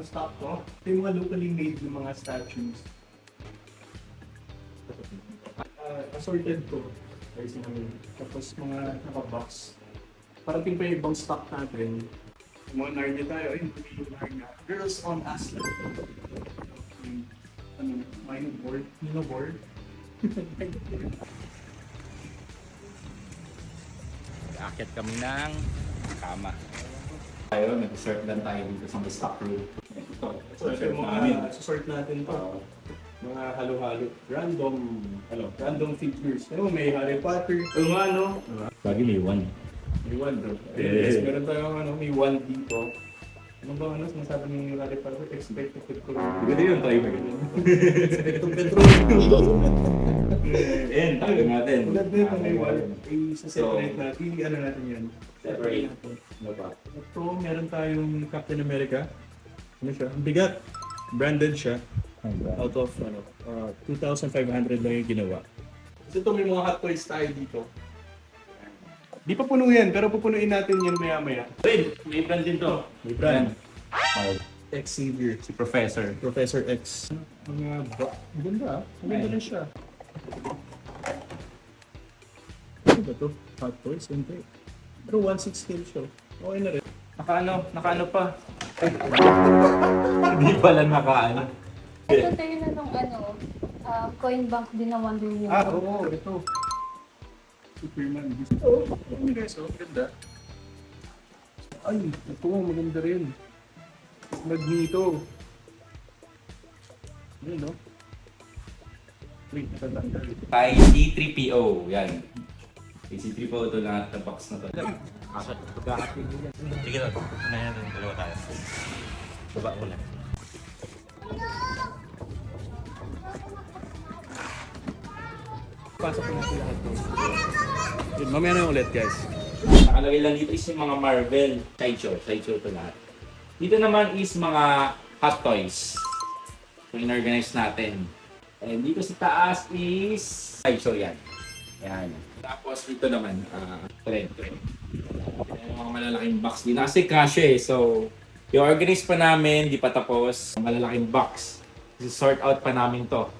stock ko. Ito yung mga locally made ng mga statues. Assorted to. Guys namin. Tapos mga naka-box. Parating pa yung ibang stock natin. Mga Narnia tayo. Ayun, yung Narnia. Girls on Aslan. Mino board. Mino board. Akit kami ng kama. Tayo, nag-surf lang tayo dito sa stock room. So, yung mga sort natin to. Mga halo-halo. Random figures. Ano, may Harry Potter. O nga, no? Lagi may one. May one, bro. Yes, meron tayong may one dito. Ano ba sinasabi ng Harry Potter? Expected petrol. Hindi yun tayo magaling. Expected petrol. Ayan, tayo natin. Tulad na yun, may one. Isa-separate natin. Ano natin yan? Separate. Ano ba? Ito, meron tayong Captain America. Ano siya? Ang bigat. Branded siya. Out of 2,500 lang yung ginawa. So ito may mga hot toys tayo dito. Di pa puno yan, pero pupunuin natin yan maya-maya. Wait, may brand din to. May brand. Oh, Xavier. si Professor. Professor X. Mga maganda ah. Maganda rin siya. Ano ba to? Hot toys? Hindi. Pero 1/6 scale siya. Okay na rin. Nakaano pa? Hindi pala nakaano. Ito tayo na nung coin bank din na Wonder Woman. Oo. Ito. Superman. Oh, ano guys, oh, ganda. Ay, ito, maganda rin. Magneto. Ayun, no? Wait, natatanggal. Kay C3PO, yan. Kay C3PO ito lahat ng box na to. Sige lang, unahin natin dalawa tayo. Baba ko lang. Pasok ko na sila lahat to. Yun, mamaya na ulit guys. Nakalagay lang dito is yung mga Marvel sideshow to lahat. Dito naman is mga hot toys. So in-organize natin. And dito sa taas is sideshow yan. Yan. Tapos dito naman, trend. Yung mga malalaking box din. Kasi kasya eh. So, i-organize pa namin, di pa tapos. Malalaking box. Sort out pa namin to.